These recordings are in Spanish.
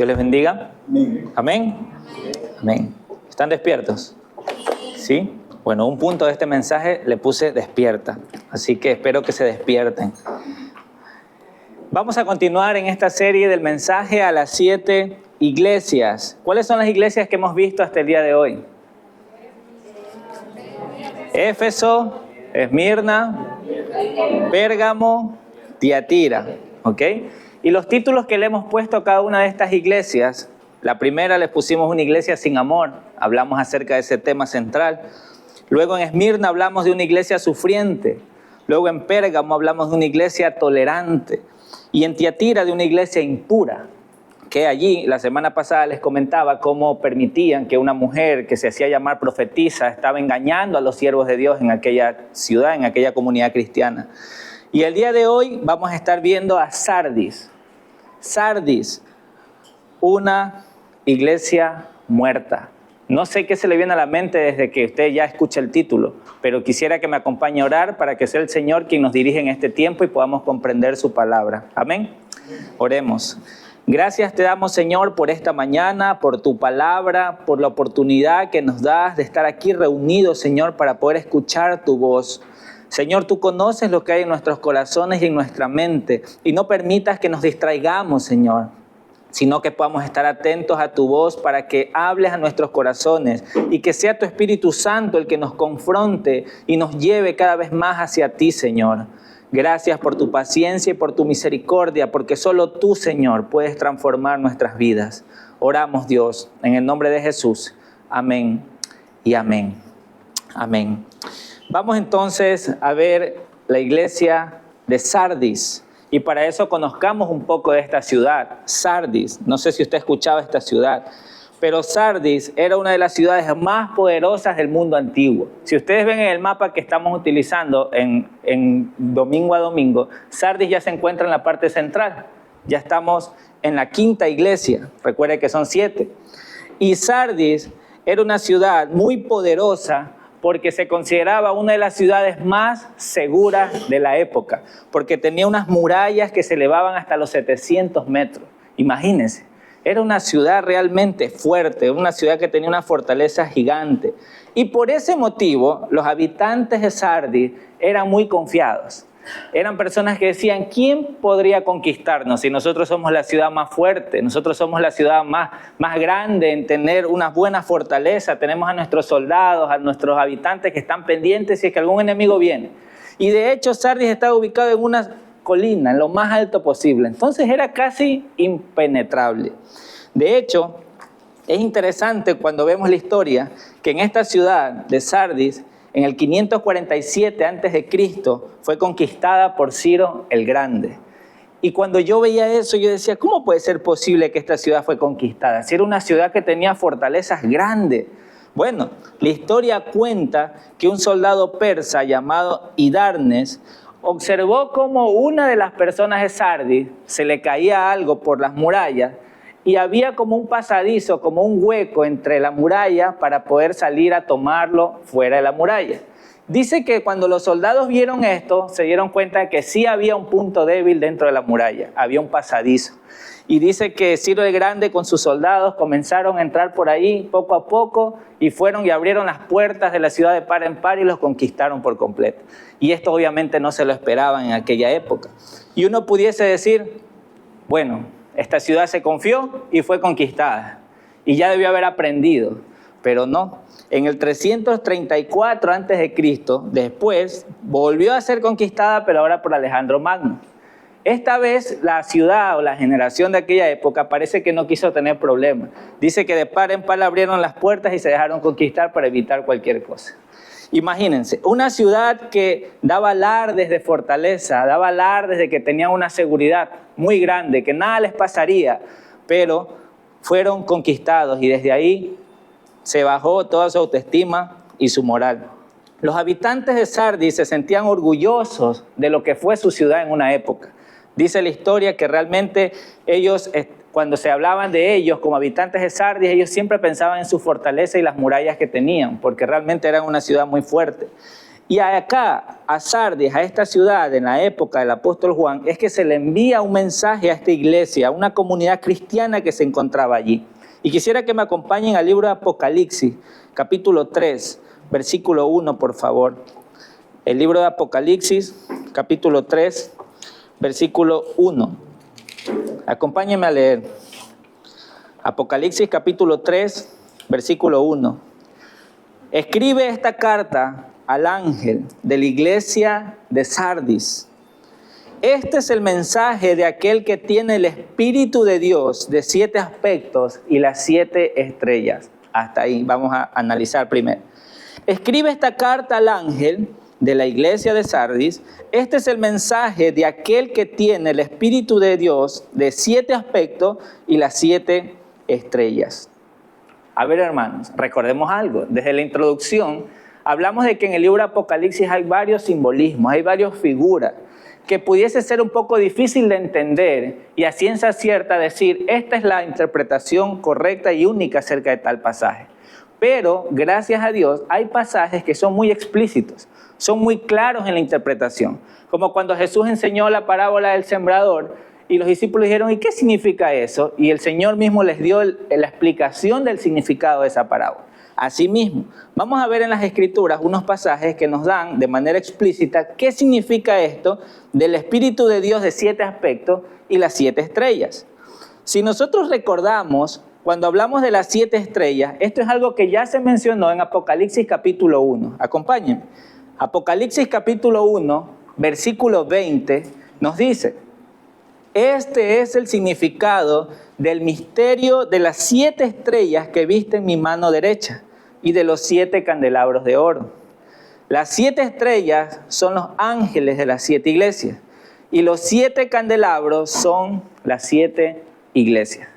Dios les bendiga. Amén. Amén. ¿Están despiertos? ¿Sí? Bueno, un punto de este mensaje le puse despierta. Así que espero que se despierten. Vamos a continuar en esta serie del mensaje a las 7 iglesias. ¿Cuáles son las iglesias que hemos visto hasta el día de hoy? Éfeso, Esmirna, Pérgamo, Tiatira. ¿Ok? Y los títulos que le hemos puesto a cada una de estas iglesias, la primera les pusimos una iglesia sin amor, hablamos acerca de ese tema central. Luego en Esmirna hablamos de una iglesia sufriente. Luego en Pérgamo hablamos de una iglesia tolerante. Y en Tiatira de una iglesia impura, que allí la semana pasada les comentaba cómo permitían que una mujer que se hacía llamar profetisa estaba engañando a los siervos de Dios en aquella ciudad, en aquella comunidad cristiana. Y el día de hoy vamos a estar viendo a Sardis. Sardis, una iglesia muerta. No sé qué se le viene a la mente desde que usted ya escucha el título, pero quisiera que me acompañe a orar para que sea el Señor quien nos dirija en este tiempo y podamos comprender su palabra. Amén. Oremos. Gracias te damos, Señor, por esta mañana, por tu palabra, por la oportunidad que nos das de estar aquí reunidos, Señor, para poder escuchar tu voz. Señor, tú conoces lo que hay en nuestros corazones y en nuestra mente, y no permitas que nos distraigamos, Señor, sino que podamos estar atentos a tu voz para que hables a nuestros corazones y que sea tu Espíritu Santo el que nos confronte y nos lleve cada vez más hacia ti, Señor. Gracias por tu paciencia y por tu misericordia, porque solo tú, Señor, puedes transformar nuestras vidas. Oramos, Dios, en el nombre de Jesús. Amén y amén. Amén. Vamos entonces a ver la iglesia de Sardis. Y para eso conozcamos un poco de esta ciudad, Sardis. No sé si usted ha escuchado esta ciudad, pero Sardis era una de las ciudades más poderosas del mundo antiguo. Si ustedes ven en el mapa que estamos utilizando en domingo a domingo, Sardis ya se encuentra en la parte central. Ya estamos en la quinta iglesia, recuerde que son 7. Y Sardis era una ciudad muy poderosa, porque se consideraba una de las ciudades más seguras de la época, porque tenía unas murallas que se elevaban hasta los 700 metros. Imagínense, era una ciudad realmente fuerte, una ciudad que tenía una fortaleza gigante. Y por ese motivo, los habitantes de Sardis eran muy confiados. Eran personas que decían, ¿quién podría conquistarnos si nosotros somos la ciudad más fuerte? Nosotros somos la ciudad más grande en tener una buena fortaleza. Tenemos a nuestros soldados, a nuestros habitantes que están pendientes si es que algún enemigo viene. Y de hecho Sardis estaba ubicado en una colina, en lo más alto posible. Entonces era casi impenetrable. De hecho, es interesante cuando vemos la historia que en esta ciudad de Sardis, en el 547 a.C., fue conquistada por Ciro el Grande. Y cuando yo veía eso, yo decía, ¿cómo puede ser posible que esta ciudad fue conquistada? Si era una ciudad que tenía fortalezas grandes. Bueno, la historia cuenta que un soldado persa llamado Hidarnes observó cómo una de las personas de Sardis se le caía algo por las murallas y había como un pasadizo, como un hueco entre la muralla para poder salir a tomarlo fuera de la muralla. Dice que cuando los soldados vieron esto, se dieron cuenta de que sí había un punto débil dentro de la muralla, había un pasadizo. Y dice que Ciro el Grande con sus soldados comenzaron a entrar por ahí poco a poco y fueron y abrieron las puertas de la ciudad de par en par y los conquistaron por completo. Y esto obviamente no se lo esperaban en aquella época. Y uno pudiese decir, bueno, esta ciudad se confió y fue conquistada y ya debió haber aprendido, pero no. En el 334 a.C., después volvió a ser conquistada, pero ahora por Alejandro Magno. Esta vez la ciudad o la generación de aquella época parece que no quiso tener problemas. Dice que de par en par abrieron las puertas y se dejaron conquistar para evitar cualquier cosa. Imagínense, una ciudad que daba alardes de fortaleza, daba alardes de que tenían una seguridad muy grande, que nada les pasaría, pero fueron conquistados y desde ahí se bajó toda su autoestima y su moral. Los habitantes de Sardis se sentían orgullosos de lo que fue su ciudad en una época. Dice la historia que realmente ellos, cuando se hablaban de ellos como habitantes de Sardis, ellos siempre pensaban en su fortaleza y las murallas que tenían, porque realmente eran una ciudad muy fuerte. Y acá, a Sardis, a esta ciudad, en la época del apóstol Juan, es que se le envía un mensaje a esta iglesia, a una comunidad cristiana que se encontraba allí. Y quisiera que me acompañen al libro de Apocalipsis, capítulo 3, versículo 1, por favor. El libro de Apocalipsis, capítulo 3, versículo 1. Acompáñenme a leer. Apocalipsis, capítulo 3, versículo 1. Escribe esta carta al ángel de la iglesia de Sardis. Este es el mensaje de aquel que tiene el Espíritu de Dios de 7 aspectos y las 7 estrellas. Hasta ahí vamos a analizar primero. Escribe esta carta al ángel de la iglesia de Sardis. Este es el mensaje de aquel que tiene el Espíritu de Dios de 7 aspectos y las 7 estrellas. A ver, hermanos, recordemos algo. Desde la introducción hablamos de que en el libro de Apocalipsis hay varios simbolismos, hay varias figuras que pudiese ser un poco difícil de entender y a ciencia cierta decir, esta es la interpretación correcta y única acerca de tal pasaje. Pero, gracias a Dios, hay pasajes que son muy explícitos, son muy claros en la interpretación. Como cuando Jesús enseñó la parábola del sembrador y los discípulos dijeron, ¿y qué significa eso? Y el Señor mismo les dio la explicación del significado de esa parábola. Asimismo, vamos a ver en las Escrituras unos pasajes que nos dan de manera explícita qué significa esto del Espíritu de Dios de 7 aspectos y las 7 estrellas. Si nosotros recordamos, cuando hablamos de las 7 estrellas, esto es algo que ya se mencionó en Apocalipsis capítulo 1. Acompáñenme. Apocalipsis capítulo 1, versículo 20, nos dice, este es el significado del misterio de las 7 estrellas que viste en mi mano derecha y de los 7 candelabros de oro. Las 7 estrellas son los ángeles de las 7 iglesias y los 7 candelabros son las 7 iglesias.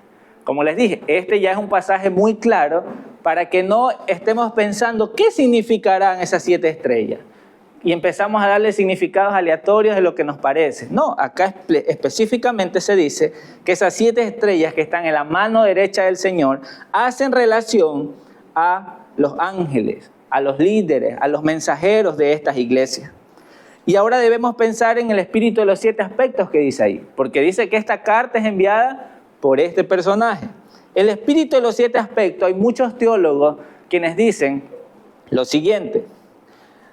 Como les dije, este ya es un pasaje muy claro para que no estemos pensando qué significarán esas 7 estrellas y empezamos a darle significados aleatorios de lo que nos parece. No, acá específicamente se dice que esas 7 estrellas que están en la mano derecha del Señor hacen relación a los ángeles, a los líderes, a los mensajeros de estas iglesias. Y ahora debemos pensar en el espíritu de los 7 aspectos que dice ahí, porque dice que esta carta es enviada por este personaje. El espíritu de los 7 aspectos, hay muchos teólogos quienes dicen lo siguiente.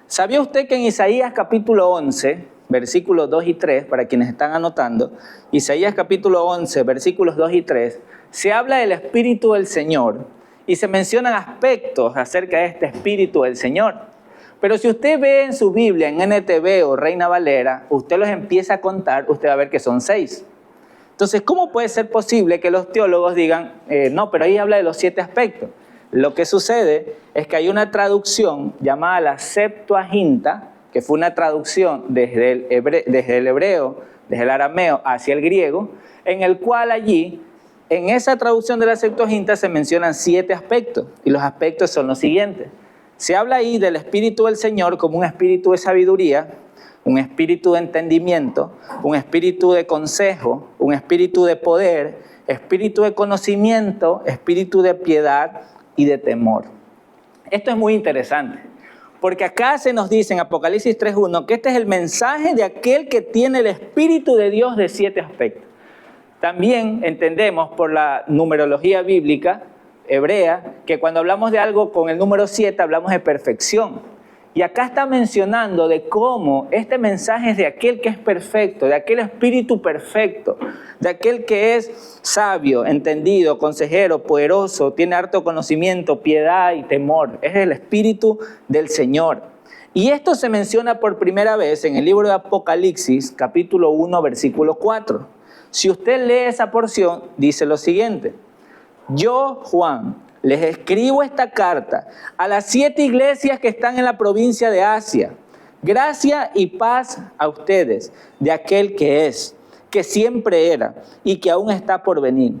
¿Sabía usted que en Isaías capítulo 11, versículos 2 y 3, para quienes están anotando, Isaías capítulo 11, versículos 2 y 3, se habla del Espíritu del Señor y se mencionan aspectos acerca de este Espíritu del Señor? Pero si usted ve en su Biblia, en NTV o Reina Valera, usted los empieza a contar, usted va a ver que son 6. Entonces, ¿cómo puede ser posible que los teólogos digan, no, pero ahí habla de los 7 aspectos? Lo que sucede es que hay una traducción llamada la Septuaginta, que fue una traducción desde el hebreo, desde el arameo hacia el griego, en el cual allí, en esa traducción de la Septuaginta se mencionan 7 aspectos, y los aspectos son los siguientes. Se habla ahí del Espíritu del Señor como un espíritu de sabiduría, un espíritu de entendimiento, un espíritu de consejo, un espíritu de poder, espíritu de conocimiento, espíritu de piedad y de temor. Esto es muy interesante, porque acá se nos dice en Apocalipsis 3.1 que este es el mensaje de aquel que tiene el Espíritu de Dios de 7 aspectos. También entendemos por la numerología bíblica hebrea que cuando hablamos de algo con el número 7 hablamos de perfección. Y acá está mencionando de cómo este mensaje es de aquel que es perfecto, de aquel espíritu perfecto, de aquel que es sabio, entendido, consejero, poderoso, tiene harto conocimiento, piedad y temor. Es el espíritu del Señor. Y esto se menciona por primera vez en el libro de Apocalipsis, capítulo 1, versículo 4. Si usted lee esa porción, dice lo siguiente. Yo, Juan, les escribo esta carta a las 7 iglesias que están en la provincia de Asia. Gracia y paz a ustedes, de aquel que es, que siempre era y que aún está por venir.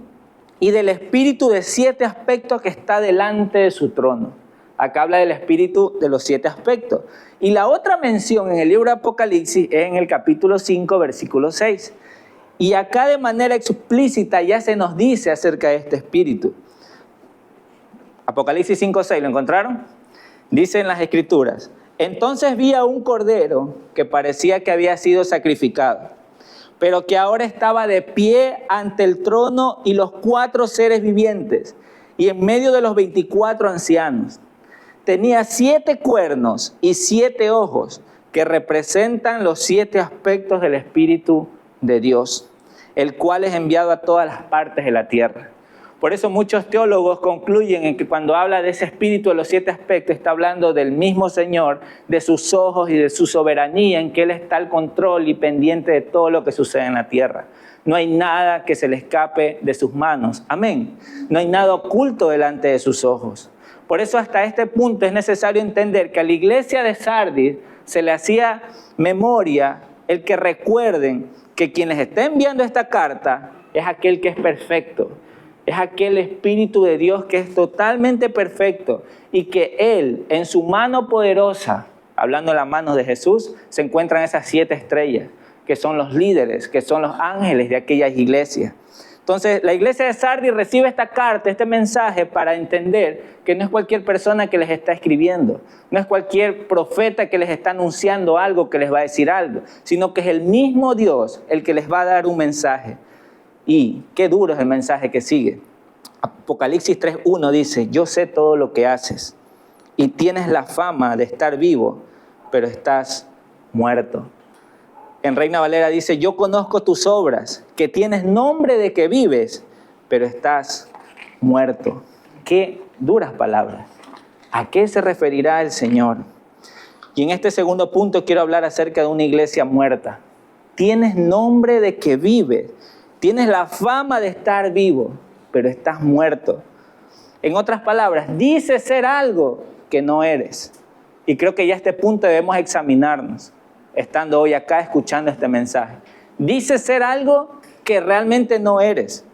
Y del espíritu de 7 aspectos que está delante de su trono. Acá habla del espíritu de los 7 aspectos. Y la otra mención en el libro de Apocalipsis es en el capítulo 5, versículo 6. Y acá de manera explícita ya se nos dice acerca de este espíritu. Apocalipsis 5:6, ¿lo encontraron? Dice en las Escrituras, Entonces vi a un cordero que parecía que había sido sacrificado, pero que ahora estaba de pie ante el trono y los 4 seres vivientes, y en medio de los 24 ancianos. Tenía 7 cuernos y 7 ojos, que representan los 7 aspectos del Espíritu de Dios, el cual es enviado a todas las partes de la tierra. Por eso muchos teólogos concluyen en que cuando habla de ese espíritu de los 7 aspectos, está hablando del mismo Señor, de sus ojos y de su soberanía, en que Él está al control y pendiente de todo lo que sucede en la tierra. No hay nada que se le escape de sus manos. Amén. No hay nada oculto delante de sus ojos. Por eso hasta este punto es necesario entender que a la iglesia de Sardis se le hacía memoria el que recuerden que quien les está enviando esta carta es aquel que es perfecto. Es aquel Espíritu de Dios que es totalmente perfecto y que Él, en su mano poderosa, hablando de la mano de Jesús, se encuentran esas 7 estrellas, que son los líderes, que son los ángeles de aquellas iglesias. Entonces, la iglesia de Sardis recibe esta carta, este mensaje, para entender que no es cualquier persona que les está escribiendo, no es cualquier profeta que les está anunciando algo, que les va a decir algo, sino que es el mismo Dios el que les va a dar un mensaje. Y qué duro es el mensaje que sigue. Apocalipsis 3:1 dice: yo sé todo lo que haces y tienes la fama de estar vivo, pero estás muerto. En Reina Valera dice: yo conozco tus obras, que tienes nombre de que vives, pero estás muerto. Qué duras palabras. ¿A qué se referirá el Señor? Y en este segundo punto quiero hablar acerca de una iglesia muerta. Tienes nombre de que vives. Tienes la fama de estar vivo, pero estás muerto. En otras palabras, dices ser algo que no eres. Y creo que ya a este punto debemos examinarnos, estando hoy acá escuchando este mensaje. Dices ser algo que realmente no eres.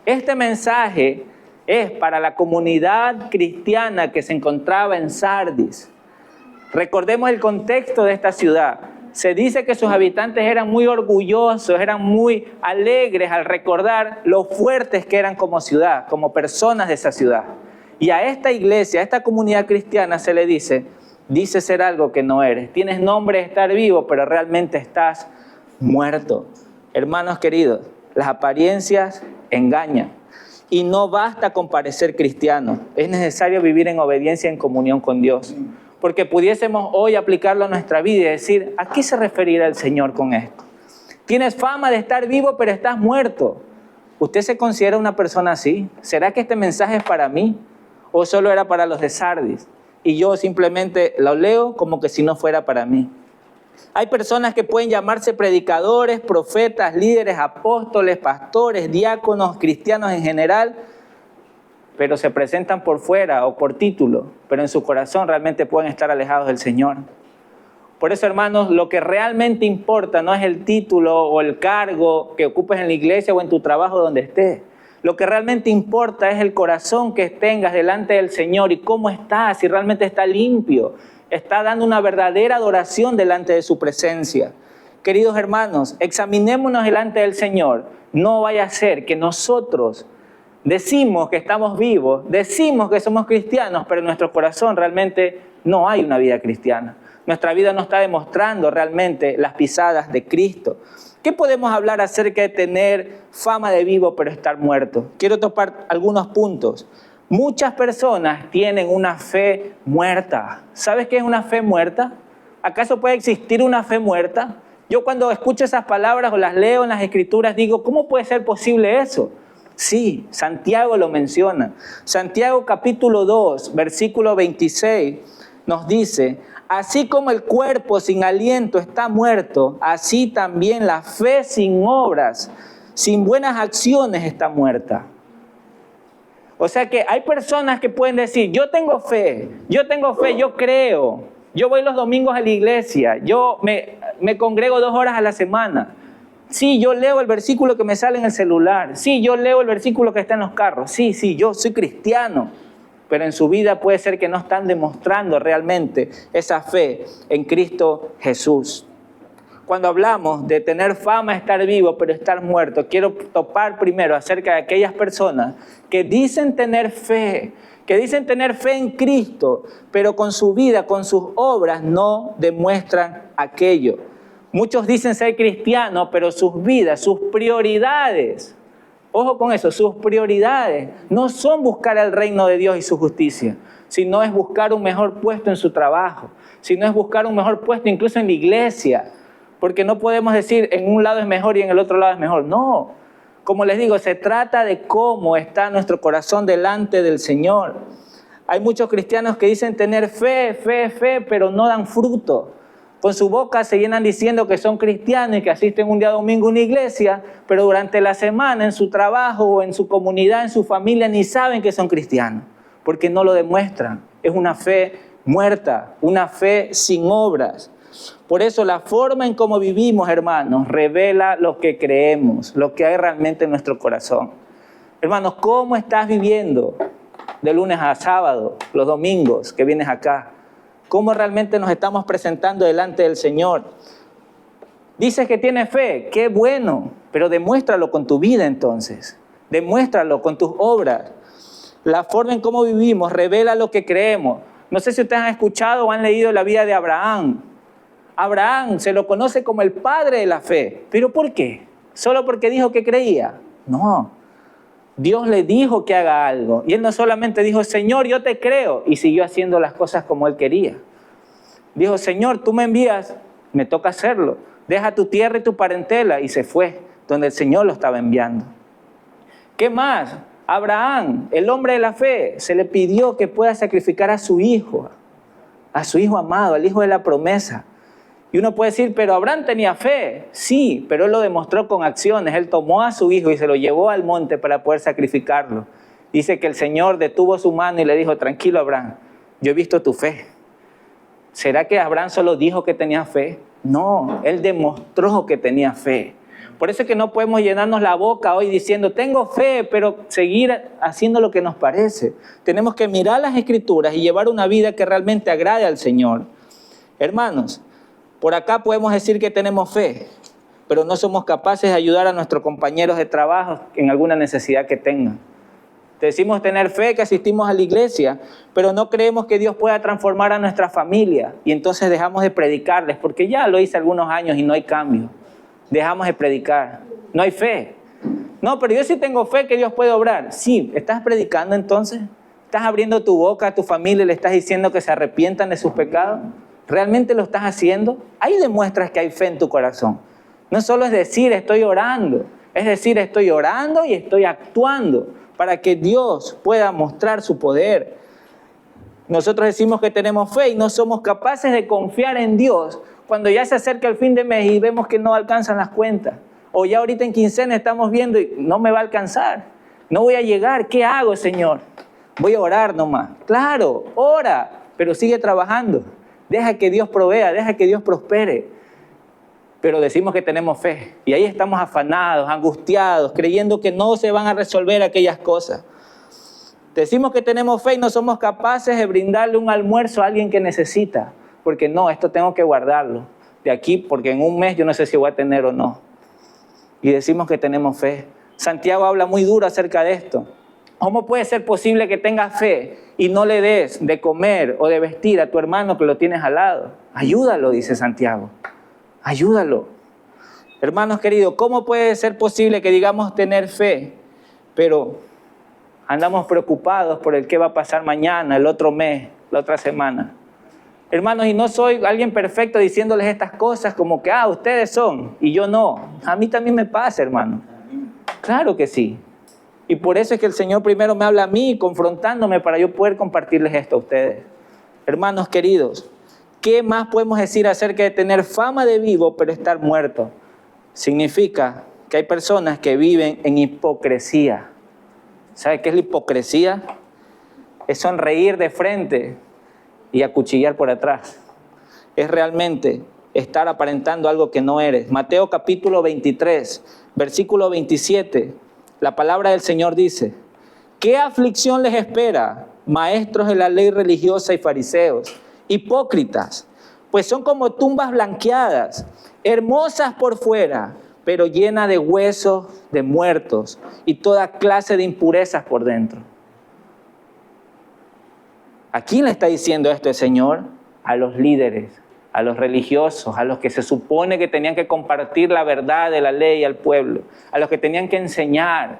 Este mensaje es para la comunidad cristiana que se encontraba en Sardis. Recordemos el contexto de esta ciudad. Se dice que sus habitantes eran muy orgullosos, eran muy alegres al recordar lo fuertes que eran como ciudad, como personas de esa ciudad. Y a esta iglesia, a esta comunidad cristiana se le dice: dices ser algo que no eres. Tienes nombre de estar vivo, pero realmente estás muerto. Hermanos queridos, las apariencias engañan. Y no basta con parecer cristiano. Es necesario vivir en obediencia, en comunión con Dios. Porque pudiésemos hoy aplicarlo a nuestra vida y decir: ¿a qué se referirá el Señor con esto? Tienes fama de estar vivo, pero estás muerto. ¿Usted se considera una persona así? ¿Será que este mensaje es para mí? ¿O solo era para los de Sardis? Y yo simplemente lo leo como que si no fuera para mí. Hay personas que pueden llamarse predicadores, profetas, líderes, apóstoles, pastores, diáconos, cristianos en general, pero se presentan por fuera o por título, pero en su corazón realmente pueden estar alejados del Señor. Por eso, hermanos, lo que realmente importa no es el título o el cargo que ocupes en la iglesia o en tu trabajo donde estés. Lo que realmente importa es el corazón que tengas delante del Señor y cómo estás, si realmente está limpio, está dando una verdadera adoración delante de su presencia. Queridos hermanos, examinémonos delante del Señor. No vaya a ser que nosotros decimos que estamos vivos, decimos que somos cristianos, pero en nuestro corazón realmente no hay una vida cristiana. Nuestra vida no está demostrando realmente las pisadas de Cristo. ¿Qué podemos hablar acerca de tener fama de vivo pero estar muerto? Quiero topar algunos puntos. Muchas personas tienen una fe muerta. ¿Sabes qué es una fe muerta? ¿Acaso puede existir una fe muerta? Yo cuando escucho esas palabras o las leo en las Escrituras digo: ¿cómo puede ser posible eso? Sí, Santiago lo menciona. Santiago capítulo 2, versículo 26 nos dice: así como el cuerpo sin aliento está muerto, así también la fe sin obras, sin buenas acciones está muerta. O sea que hay personas que pueden decir: yo tengo fe, yo creo, yo voy los domingos a la iglesia, yo me congrego 2 horas a la semana. Sí, yo leo el versículo que me sale en el celular. Sí, yo leo el versículo que está en los carros. Sí, yo soy cristiano. Pero en su vida puede ser que no están demostrando realmente esa fe en Cristo Jesús. Cuando hablamos de tener fama de estar vivo, pero estar muerto, quiero topar primero acerca de aquellas personas que dicen tener fe, que dicen tener fe en Cristo, pero con su vida, con sus obras, no demuestran aquello. Muchos dicen ser cristianos, pero sus vidas, sus prioridades, ojo con eso, sus prioridades no son buscar el reino de Dios y su justicia, sino es buscar un mejor puesto en su trabajo, sino es buscar un mejor puesto incluso en la iglesia, porque no podemos decir en un lado es mejor y en el otro lado es mejor. No, como les digo, se trata de cómo está nuestro corazón delante del Señor. Hay muchos cristianos que dicen tener fe, pero no dan fruto. Con su boca se llenan diciendo que son cristianos y que asisten un día domingo a una iglesia, pero durante la semana en su trabajo o en su comunidad, en su familia, ni saben que son cristianos, porque no lo demuestran. Es una fe muerta, una fe sin obras. Por eso la forma en cómo vivimos, hermanos, revela lo que creemos, lo que hay realmente en nuestro corazón. Hermanos, ¿cómo estás viviendo de lunes a sábado, los domingos que vienes acá? ¿Cómo realmente nos estamos presentando delante del Señor? Dices que tienes fe, qué bueno, pero demuéstralo con tu vida entonces. Demuéstralo con tus obras. La forma en cómo vivimos revela lo que creemos. No sé si ustedes han escuchado o han leído la vida de Abraham. Abraham se lo conoce como el padre de la fe. ¿Pero por qué? ¿Solo porque dijo que creía? No. Dios le dijo que haga algo. Y él no solamente dijo, Señor, yo te creo. Y siguió haciendo las cosas como él quería. Dijo, Señor, tú me envías, me toca hacerlo. Deja tu tierra y tu parentela. Y se fue donde el Señor lo estaba enviando. ¿Qué más? Abraham, el hombre de la fe, se le pidió que pueda sacrificar a su hijo amado, al hijo de la promesa. Y uno puede decir, pero Abraham tenía fe. Sí, pero él lo demostró con acciones. Él tomó a su hijo y se lo llevó al monte para poder sacrificarlo. Dice que el Señor detuvo su mano y le dijo, tranquilo Abraham, yo he visto tu fe. ¿Será que Abraham solo dijo que tenía fe? No, él demostró que tenía fe. Por eso es que no podemos llenarnos la boca hoy diciendo, tengo fe, pero seguir haciendo lo que nos parece. Tenemos que mirar las Escrituras y llevar una vida que realmente agrade al Señor. Hermanos, por acá podemos decir que tenemos fe, pero no somos capaces de ayudar a nuestros compañeros de trabajo en alguna necesidad que tengan. Decimos tener fe, que asistimos a la iglesia, pero no creemos que Dios pueda transformar a nuestra familia. Y entonces dejamos de predicarles, porque ya lo hice algunos años y no hay cambio. Dejamos de predicar. No hay fe. No, pero yo sí tengo fe que Dios puede obrar. Sí, ¿estás predicando entonces? ¿Estás abriendo tu boca a tu familia y le estás diciendo que se arrepientan de sus pecados? ¿Realmente lo estás haciendo? Ahí demuestras que hay fe en tu corazón. No solo es decir estoy orando, es decir estoy orando y estoy actuando para que Dios pueda mostrar su poder. Nosotros decimos que tenemos fe y no somos capaces de confiar en Dios cuando ya se acerca el fin de mes y vemos que no alcanzan las cuentas. O ya ahorita en quincena estamos viendo y no me va a alcanzar. No voy a llegar. ¿Qué hago, Señor? Voy a orar nomás. Claro, ora, pero sigue trabajando. Deja que Dios provea, deja que Dios prospere. Pero decimos que tenemos fe. Y ahí estamos afanados, angustiados, creyendo que no se van a resolver aquellas cosas. Decimos que tenemos fe y no somos capaces de brindarle un almuerzo a alguien que necesita. Porque no, esto tengo que guardarlo de aquí porque en un mes yo no sé si voy a tener o no. Y decimos que tenemos fe. Santiago habla muy duro acerca de esto. ¿Cómo puede ser posible que tengas fe y no le des de comer o de vestir a tu hermano que lo tienes al lado? Ayúdalo, dice Santiago. Ayúdalo. Hermanos queridos, ¿cómo puede ser posible que digamos tener fe, pero andamos preocupados por el qué va a pasar mañana, el otro mes, la otra semana? Hermanos, y no soy alguien perfecto diciéndoles estas cosas como que, ustedes son y yo no. A mí también me pasa, hermano. Claro que sí. Y por eso es que el Señor primero me habla a mí, confrontándome para yo poder compartirles esto a ustedes. Hermanos queridos, ¿qué más podemos decir acerca de tener fama de vivo pero estar muerto? Significa que hay personas que viven en hipocresía. ¿Sabe qué es la hipocresía? Es sonreír de frente y acuchillar por atrás. Es realmente estar aparentando algo que no eres. Mateo capítulo 23, versículo 27, la palabra del Señor dice, ¿qué aflicción les espera, maestros de la ley religiosa y fariseos, hipócritas? Pues son como tumbas blanqueadas, hermosas por fuera, pero llenas de huesos de muertos y toda clase de impurezas por dentro. ¿A quién le está diciendo esto el Señor? A los líderes, a los religiosos, a los que se supone que tenían que compartir la verdad de la ley al pueblo, a los que tenían que enseñar.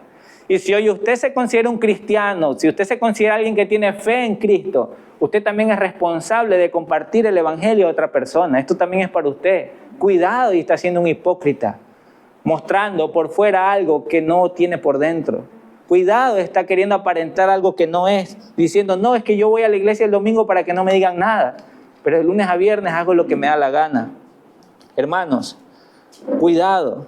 Y si hoy usted se considera un cristiano, si usted se considera alguien que tiene fe en Cristo, usted también es responsable de compartir el evangelio a otra persona. Esto también es para usted. Cuidado, y está siendo un hipócrita, mostrando por fuera algo que no tiene por dentro. Cuidado, está queriendo aparentar algo que no es, diciendo, no, es que yo voy a la iglesia el domingo para que no me digan nada, pero de lunes a viernes hago lo que me da la gana. Hermanos, cuidado,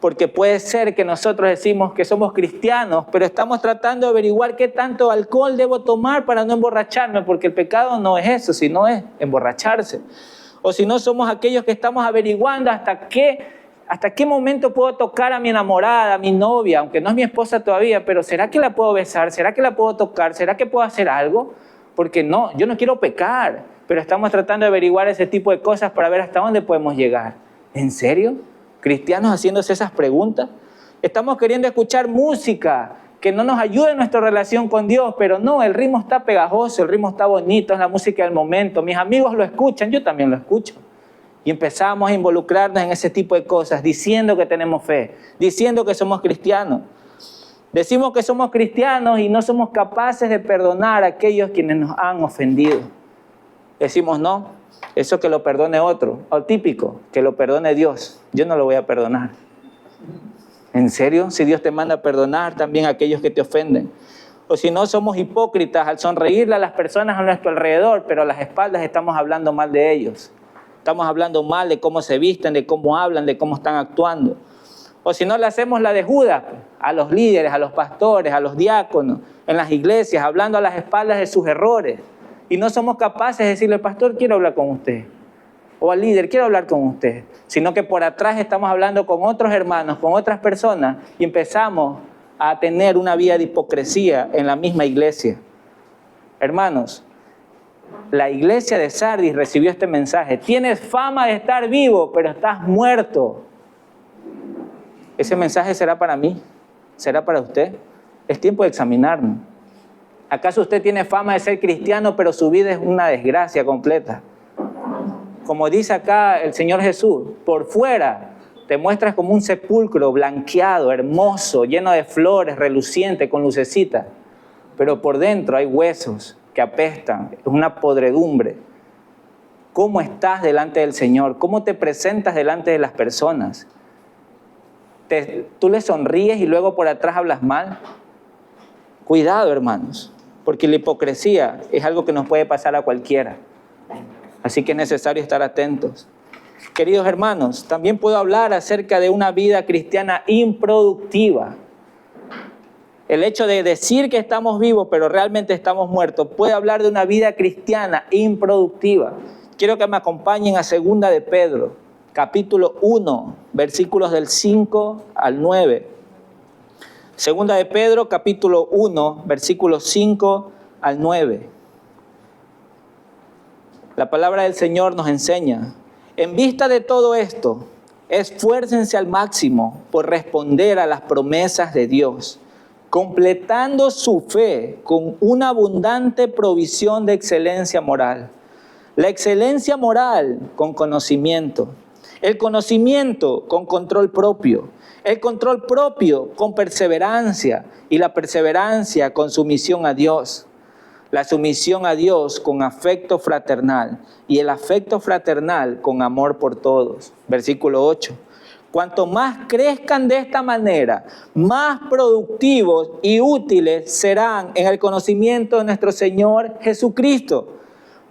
porque puede ser que nosotros decimos que somos cristianos, pero estamos tratando de averiguar qué tanto alcohol debo tomar para no emborracharme, porque el pecado no es eso, sino es emborracharse. O si no, somos aquellos que estamos averiguando hasta qué momento puedo tocar a mi enamorada, a mi novia, aunque no es mi esposa todavía, pero ¿será que la puedo besar? ¿Será que la puedo tocar? ¿Será que puedo hacer algo? Porque no, yo no quiero pecar, pero estamos tratando de averiguar ese tipo de cosas para ver hasta dónde podemos llegar. ¿En serio? ¿Cristianos haciéndose esas preguntas? Estamos queriendo escuchar música que no nos ayude en nuestra relación con Dios, pero no, el ritmo está pegajoso, el ritmo está bonito, es la música del momento. Mis amigos lo escuchan, yo también lo escucho. Y empezamos a involucrarnos en ese tipo de cosas, diciendo que tenemos fe, diciendo que somos cristianos. Decimos que somos cristianos y no somos capaces de perdonar a aquellos quienes nos han ofendido. Decimos, no, eso que lo perdone otro. O típico, que lo perdone Dios. Yo no lo voy a perdonar. ¿En serio? Si Dios te manda a perdonar también a aquellos que te ofenden. O si no, somos hipócritas al sonreírle a las personas a nuestro alrededor, pero a las espaldas estamos hablando mal de ellos. Estamos hablando mal de cómo se visten, de cómo hablan, de cómo están actuando. O si no, le hacemos la de Judas, a los líderes, a los pastores, a los diáconos, en las iglesias, hablando a las espaldas de sus errores. Y no somos capaces de decirle, pastor, quiero hablar con usted. O al líder, quiero hablar con usted. Sino que por atrás estamos hablando con otros hermanos, con otras personas, y empezamos a tener una vida de hipocresía en la misma iglesia. Hermanos, la iglesia de Sardis recibió este mensaje. Tienes fama de estar vivo, pero estás muerto. ¿Ese mensaje será para mí? ¿Será para usted? Es tiempo de examinarnos. ¿Acaso usted tiene fama de ser cristiano, pero su vida es una desgracia completa? Como dice acá el Señor Jesús, por fuera te muestras como un sepulcro blanqueado, hermoso, lleno de flores, reluciente, con lucecitas. Pero por dentro hay huesos que apestan, es una podredumbre. ¿Cómo estás delante del Señor? ¿Cómo te presentas delante de las personas? ¿Tú le sonríes y luego por atrás hablas mal? Cuidado, hermanos, porque la hipocresía es algo que nos puede pasar a cualquiera. Así que es necesario estar atentos. Queridos hermanos, también puedo hablar acerca de una vida cristiana improductiva. El hecho de decir que estamos vivos, pero realmente estamos muertos, puede hablar de una vida cristiana improductiva. Quiero que me acompañen a 2 de Pedro, capítulo 1, versículos del 5 al 9. 2 de Pedro, capítulo 1, versículos 5 al 9. La palabra del Señor nos enseña: en vista de todo esto, esfuércense al máximo por responder a las promesas de Dios, completando su fe con una abundante provisión de excelencia moral. La excelencia moral con conocimiento, el conocimiento con control propio, el control propio con perseverancia y la perseverancia con sumisión a Dios. La sumisión a Dios con afecto fraternal y el afecto fraternal con amor por todos. Versículo 8. Cuanto más crezcan de esta manera, más productivos y útiles serán en el conocimiento de nuestro Señor Jesucristo.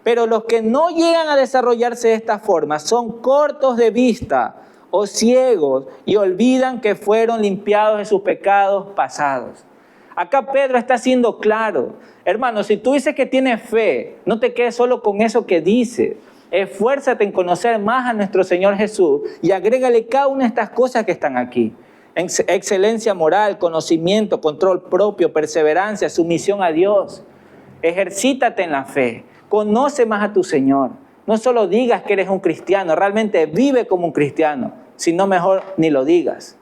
Pero los que no llegan a desarrollarse de esta forma son cortos de vista o ciegos y olvidan que fueron limpiados de sus pecados pasados. Acá Pedro está siendo claro. Hermano, si tú dices que tienes fe, no te quedes solo con eso que dices. Esfuérzate en conocer más a nuestro Señor Jesús y agrégale cada una de estas cosas que están aquí. Excelencia moral, conocimiento, control propio, perseverancia, sumisión a Dios. Ejercítate en la fe. Conoce más a tu Señor. No solo digas que eres un cristiano, realmente vive como un cristiano. Si no, mejor ni lo digas.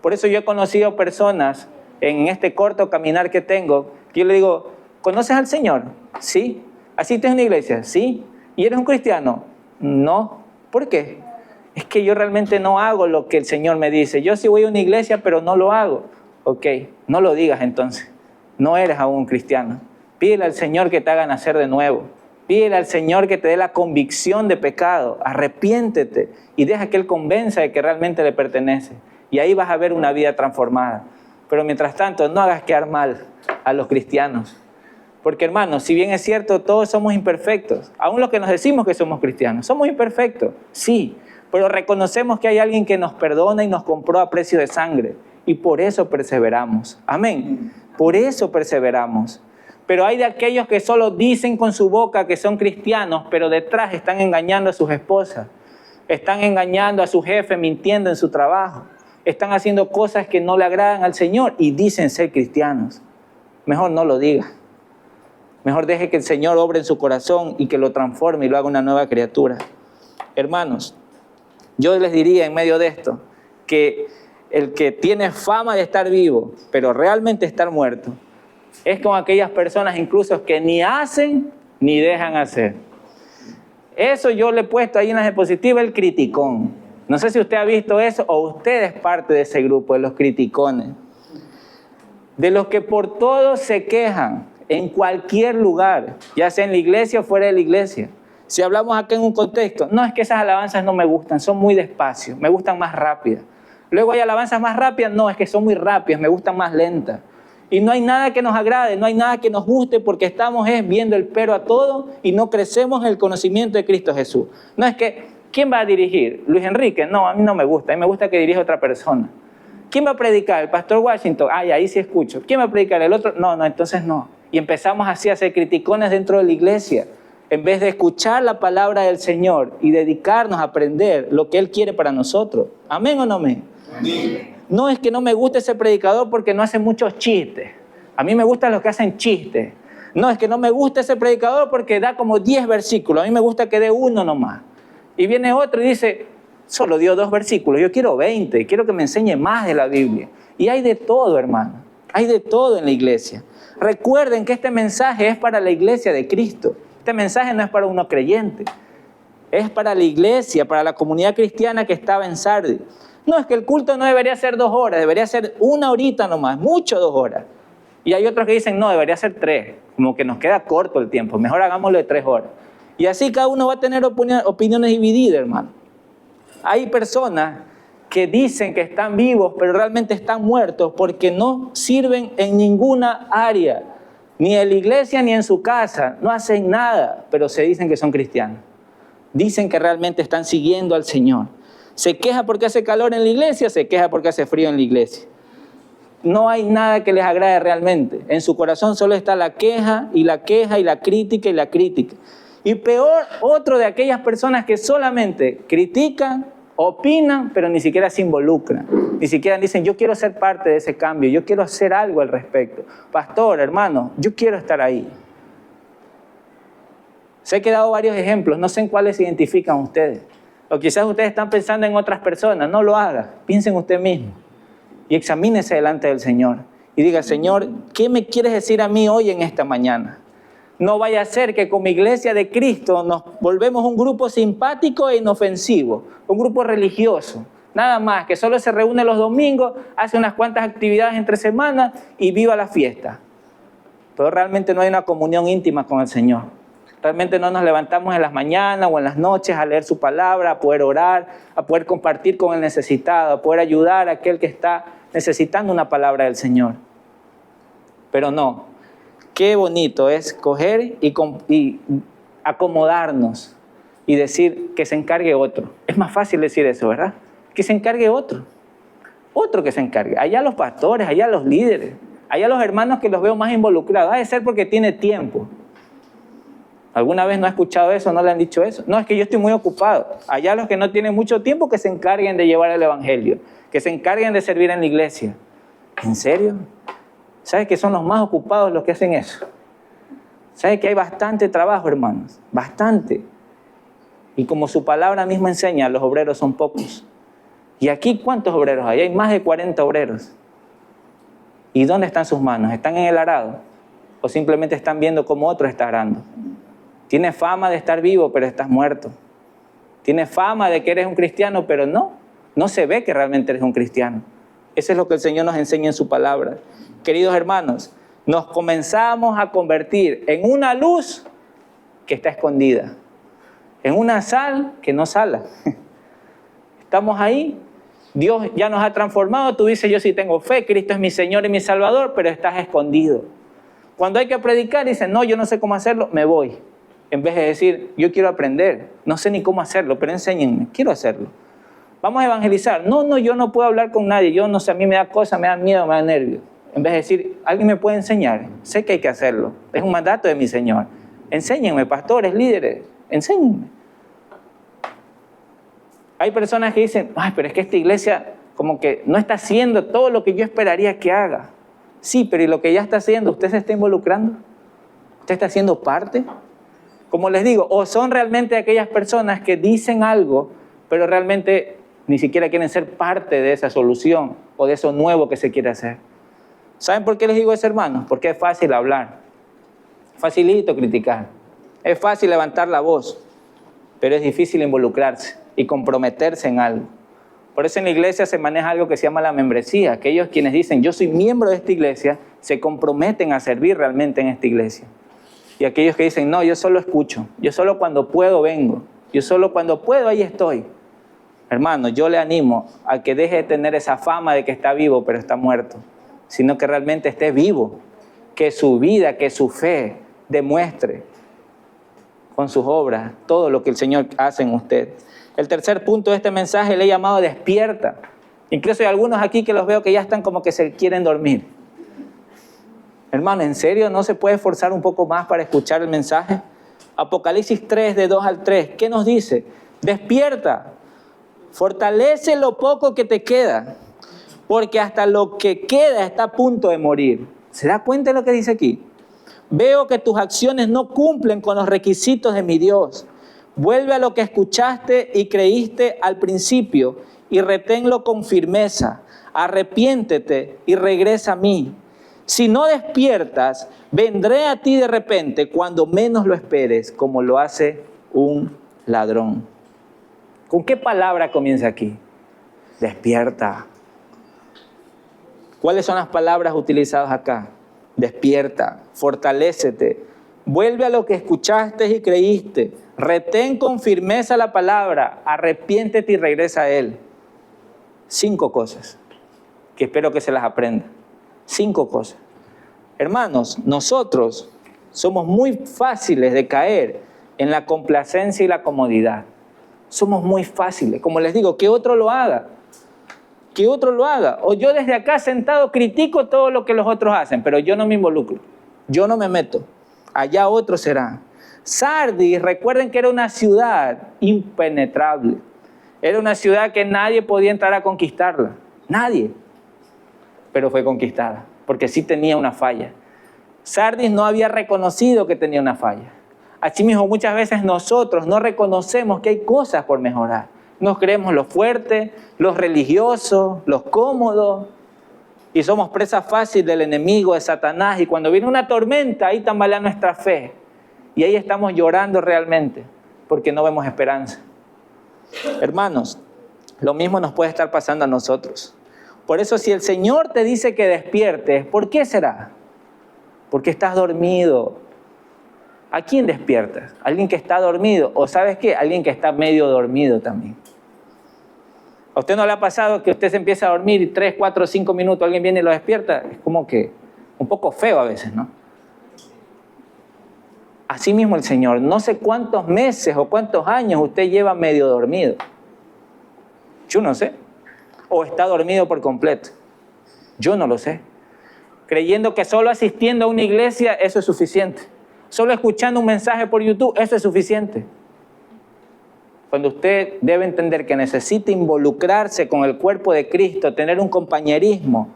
Por eso yo he conocido personas en este corto caminar que tengo, que yo le digo, ¿conoces al Señor? Sí. ¿Asistes a una iglesia? Sí. ¿Y eres un cristiano? No. ¿Por qué? Es que yo realmente no hago lo que el Señor me dice. Yo sí voy a una iglesia, pero no lo hago. Ok, no lo digas entonces. No eres aún un cristiano. Pídele al Señor que te haga nacer de nuevo. Pídele al Señor que te dé la convicción de pecado. Arrepiéntete y deja que Él convenza de que realmente le pertenece. Y ahí vas a ver una vida transformada. Pero mientras tanto, no hagas quedar mal a los cristianos. Porque hermanos, si bien es cierto, todos somos imperfectos. Aún los que nos decimos que somos cristianos, somos imperfectos, sí. Pero reconocemos que hay alguien que nos perdona y nos compró a precio de sangre. Y por eso perseveramos. Amén. Por eso perseveramos. Pero hay de aquellos que solo dicen con su boca que son cristianos, pero detrás están engañando a sus esposas. Están engañando a su jefe, mintiendo en su trabajo. Están haciendo cosas que no le agradan al Señor y dicen ser cristianos. Mejor no lo diga. Mejor deje que el Señor obre en su corazón y que lo transforme y lo haga una nueva criatura. Hermanos, yo les diría en medio de esto que el que tiene fama de estar vivo, pero realmente estar muerto, es con aquellas personas incluso que ni hacen ni dejan hacer. Eso yo le he puesto ahí en la diapositiva, el criticón. No sé si usted ha visto eso o usted es parte de ese grupo de los criticones. De los que por todo se quejan en cualquier lugar, ya sea en la iglesia o fuera de la iglesia. Si hablamos acá en un contexto, no, es que esas alabanzas no me gustan, son muy despacio, me gustan más rápidas. Luego hay alabanzas más rápidas, no, es que son muy rápidas, me gustan más lentas. Y no hay nada que nos agrade, no hay nada que nos guste porque estamos viendo el pero a todo y no crecemos en el conocimiento de Cristo Jesús. No es que, ¿quién va a dirigir? Luis Enrique, no, a mí no me gusta, a mí me gusta que dirija otra persona. ¿Quién va a predicar? El pastor Washington, ay, ahí sí escucho. ¿Quién va a predicar? El otro, no, entonces no. Y empezamos así a hacer criticones dentro de la iglesia, en vez de escuchar la palabra del Señor y dedicarnos a aprender lo que Él quiere para nosotros. ¿Amén o no amén? Amén. No es que no me guste ese predicador porque no hace muchos chistes. A mí me gustan los que hacen chistes. No, es que no me gusta ese predicador porque da como 10 versículos. A mí me gusta que dé uno nomás. Y viene otro y dice, solo dio 2 versículos. Yo quiero 20, quiero que me enseñe más de la Biblia. Y hay de todo, hermano. Hay de todo en la iglesia. Recuerden que este mensaje es para la iglesia de Cristo. Este mensaje no es para uno creyente. Es para la iglesia, para la comunidad cristiana que estaba en Sardis. No, es que el culto no debería ser 2 horas, debería ser 1 horita nomás, mucho 2 horas. Y hay otros que dicen, no, debería ser 3, como que nos queda corto el tiempo, mejor hagámoslo de 3 horas. Y así cada uno va a tener opiniones divididas, hermano. Hay personas que dicen que están vivos, pero realmente están muertos porque no sirven en ninguna área, ni en la iglesia ni en su casa, no hacen nada, pero se dicen que son cristianos. Dicen que realmente están siguiendo al Señor. Se queja porque hace calor en la iglesia, se queja porque hace frío en la iglesia. No hay nada que les agrade realmente. En su corazón solo está la queja y la queja y la crítica y la crítica. Y peor, otro de aquellas personas que solamente critican, opinan, pero ni siquiera se involucran. Ni siquiera dicen, yo quiero ser parte de ese cambio, yo quiero hacer algo al respecto. Pastor, hermano, yo quiero estar ahí. Sé que he dado varios ejemplos, no sé en cuáles se identifican ustedes. O quizás ustedes están pensando en otras personas, no lo haga, piensen usted mismo. Y examínese delante del Señor. Y diga, Señor, ¿qué me quieres decir a mí hoy en esta mañana? No vaya a ser que como iglesia de Cristo nos volvemos un grupo simpático e inofensivo, un grupo religioso. Nada más, que solo se reúne los domingos, hace unas cuantas actividades entre semanas y viva la fiesta. Pero realmente no hay una comunión íntima con el Señor. Realmente no nos levantamos en las mañanas o en las noches a leer su palabra, a poder orar, a poder compartir con el necesitado, a poder ayudar a aquel que está necesitando una palabra del Señor. Pero no, qué bonito es coger y acomodarnos y decir que se encargue otro. Es más fácil decir eso, ¿verdad? Que se encargue otro que se encargue. Allá los pastores, allá los líderes, allá los hermanos que los veo más involucrados. Ha de ser porque tiene tiempo. ¿Alguna vez no ha escuchado eso? ¿No le han dicho eso? No, es que yo estoy muy ocupado. Allá los que no tienen mucho tiempo que se encarguen de llevar el evangelio, que se encarguen de servir en la iglesia. ¿En serio? ¿Sabes que son los más ocupados los que hacen eso? ¿Sabes que hay bastante trabajo, hermanos? Bastante. Y como su palabra misma enseña, los obreros son pocos. ¿Y aquí cuántos obreros hay? Hay más de 40 obreros. ¿Y dónde están sus manos? ¿Están en el arado? ¿O simplemente están viendo cómo otro está arando? Tienes fama de estar vivo, pero estás muerto. Tienes fama de que eres un cristiano, pero no se ve que realmente eres un cristiano. Eso es lo que el Señor nos enseña en su palabra. Queridos hermanos, nos comenzamos a convertir en una luz que está escondida, en una sal que no sala. Estamos ahí, Dios ya nos ha transformado, tú dices, yo sí tengo fe, Cristo es mi Señor y mi Salvador, pero estás escondido. Cuando hay que predicar, dices, no, yo no sé cómo hacerlo, me voy. En vez de decir, yo quiero aprender, no sé ni cómo hacerlo, pero enséñenme, quiero hacerlo. Vamos a evangelizar. No, yo no puedo hablar con nadie, yo no sé, a mí me da cosas, me da miedo, me da nervios. En vez de decir, alguien me puede enseñar, sé que hay que hacerlo, es un mandato de mi Señor. Enséñenme, pastores, líderes, enséñenme. Hay personas que dicen, ay, pero es que esta iglesia como que no está haciendo todo lo que yo esperaría que haga. Sí, pero ¿y lo que ya está haciendo? ¿Usted se está involucrando? ¿Usted está haciendo parte? Como les digo, o son realmente aquellas personas que dicen algo, pero realmente ni siquiera quieren ser parte de esa solución o de eso nuevo que se quiere hacer. ¿Saben por qué les digo eso, hermanos? Porque es fácil hablar, facilito criticar, es fácil levantar la voz, pero es difícil involucrarse y comprometerse en algo. Por eso en la iglesia se maneja algo que se llama la membresía. Aquellos quienes dicen, yo soy miembro de esta iglesia, se comprometen a servir realmente en esta iglesia. Y aquellos que dicen, no, yo solo escucho, yo solo cuando puedo vengo, yo solo cuando puedo ahí estoy. Hermano, yo le animo a que deje de tener esa fama de que está vivo pero está muerto, sino que realmente esté vivo, que su vida, que su fe demuestre con sus obras todo lo que el Señor hace en usted. El tercer punto de este mensaje le he llamado despierta. Incluso hay algunos aquí que los veo que ya están como que se quieren dormir. Hermano, ¿en serio no se puede esforzar un poco más para escuchar el mensaje? Apocalipsis 3, de 2 al 3, ¿qué nos dice? Despierta, fortalece lo poco que te queda, porque hasta lo que queda está a punto de morir. ¿Se da cuenta de lo que dice aquí? Veo que tus acciones no cumplen con los requisitos de mi Dios. Vuelve a lo que escuchaste y creíste al principio y reténlo con firmeza. Arrepiéntete y regresa a mí. Si no despiertas, vendré a ti de repente cuando menos lo esperes, como lo hace un ladrón. ¿Con qué palabra comienza aquí? Despierta. ¿Cuáles son las palabras utilizadas acá? Despierta, fortalécete, vuelve a lo que escuchaste y creíste, retén con firmeza la palabra, arrepiéntete y regresa a Él. 5 cosas que espero que se las aprenda. 5 cosas. Hermanos, nosotros somos muy fáciles de caer en la complacencia y la comodidad. Somos muy fáciles. Como les digo, que otro lo haga. Que otro lo haga. O yo desde acá sentado critico todo lo que los otros hacen, pero yo no me involucro. Yo no me meto. Allá otro será. Sardis, recuerden que era una ciudad impenetrable. Era una ciudad que nadie podía entrar a conquistarla. Nadie. Pero fue conquistada, porque sí tenía una falla. Sardis no había reconocido que tenía una falla. Así mismo, muchas veces nosotros no reconocemos que hay cosas por mejorar. Nos creemos los fuertes, los religiosos, los cómodos, y somos presa fácil del enemigo, de Satanás, y cuando viene una tormenta, ahí tambalea nuestra fe, y ahí estamos llorando realmente, porque no vemos esperanza. Hermanos, lo mismo nos puede estar pasando a nosotros. Por eso, si el Señor te dice que despiertes, ¿por qué será? Porque estás dormido. ¿A quién despiertas? ¿Alguien que está dormido? ¿O sabes qué? Alguien que está medio dormido también. ¿A usted no le ha pasado que usted se empieza a dormir y 3, 4, 5 minutos alguien viene y lo despierta? Es como que un poco feo a veces, ¿no? Así mismo el Señor, no sé cuántos meses o cuántos años usted lleva medio dormido. Yo no sé. O está dormido por completo. Yo no lo sé. Creyendo que solo asistiendo a una iglesia eso es suficiente. Solo escuchando un mensaje por YouTube, eso es suficiente. Cuando usted debe entender que necesita involucrarse con el cuerpo de Cristo, tener un compañerismo,